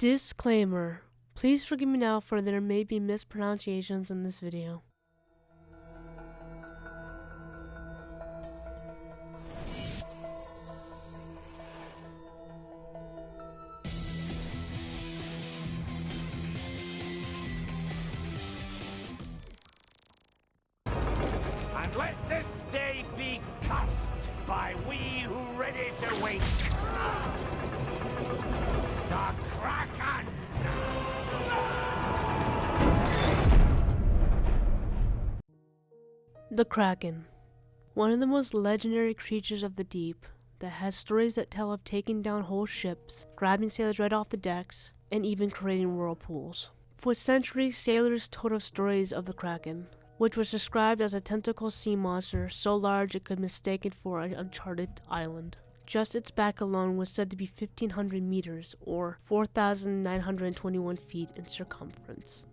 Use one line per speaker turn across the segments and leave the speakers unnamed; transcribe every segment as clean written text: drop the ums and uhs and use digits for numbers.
Disclaimer. Please forgive me now for there may be mispronunciations in this video.
And let this day be cursed by we who ready to wait. The Kraken!
The Kraken. One of the most legendary creatures of the deep that has stories that tell of taking down whole ships, grabbing sailors right off the decks, and even creating whirlpools. For centuries, sailors told of stories of the Kraken, which was described as a tentacle sea monster so large it could be mistaken for an uncharted island. Just its back alone was said to be 1,500 meters, or 4,921 feet in circumference.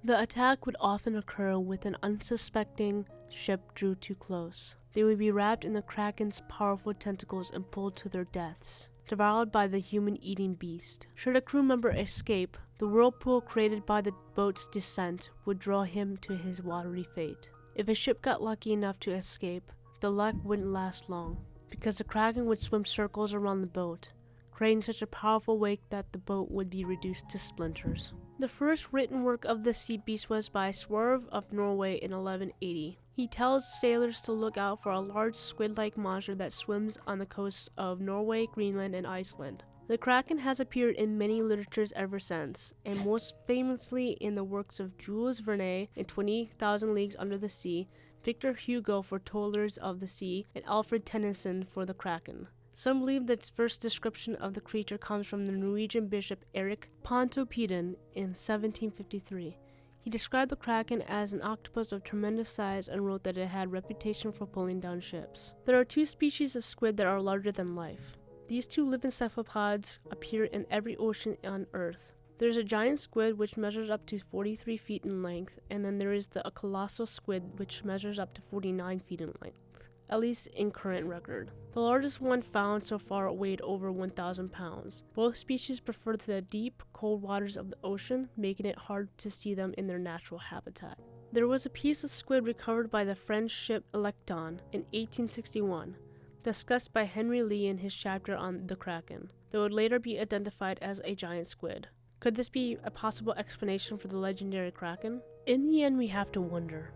The attack would often occur when an unsuspecting ship drew too close. They would be wrapped in the Kraken's powerful tentacles and pulled to their deaths, devoured by the human-eating beast. Should a crew member escape, the whirlpool created by the boat's descent would draw him to his watery fate. If a ship got lucky enough to escape, the luck wouldn't last long, because the Kraken would swim circles around the boat, creating such a powerful wake that the boat would be reduced to splinters. The first written work of the sea beast was by Sverre of Norway in 1180. He tells sailors to look out for a large squid-like monster that swims on the coasts of Norway, Greenland, and Iceland. The Kraken has appeared in many literatures ever since, and most famously in the works of Jules Verne in 20,000 Leagues Under the Sea, Victor Hugo for Toilers of the Sea, and Alfred Tennyson for the Kraken. Some believe that its first description of the creature comes from the Norwegian bishop Erik Pontoppidan in 1753. He described the Kraken as an octopus of tremendous size and wrote that it had a reputation for pulling down ships. There are two species of squid that are larger than life. These two living cephalopods appear in every ocean on Earth. There's a giant squid which measures up to 43 feet in length, and then there is the colossal squid which measures up to 49 feet in length, at least in current record. The largest one found so far weighed over 1,000 pounds. Both species prefer the deep, cold waters of the ocean, making it hard to see them in their natural habitat. There was a piece of squid recovered by the French ship Electon in 1861, discussed by Henry Lee in his chapter on the Kraken, that would later be identified as a giant squid. Could this be a possible explanation for the legendary Kraken? In the end, we have to wonder,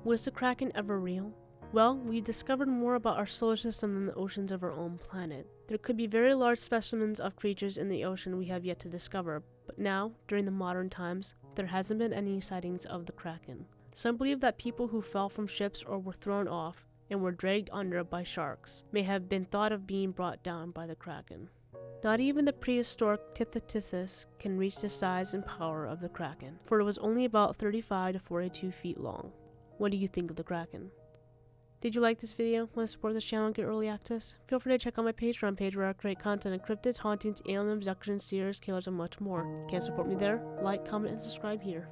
was the Kraken ever real? Well, we discovered more about our solar system than the oceans of our own planet. There could be very large specimens of creatures in the ocean we have yet to discover, but now, during the modern times, there hasn't been any sightings of the Kraken. Some believe that people who fell from ships or were thrown off and were dragged under by sharks may have been thought of being brought down by the Kraken. Not even the prehistoric Tithotissus can reach the size and power of the Kraken, for it was only about 35 to 42 feet long. What do you think of the Kraken? Did you like this video? Want to support this channel and get early access? Feel free to check out my Patreon page where I create content on cryptids, hauntings, alien abductions, seers, killers, and much more. Can't support me there? Like, comment, and subscribe here.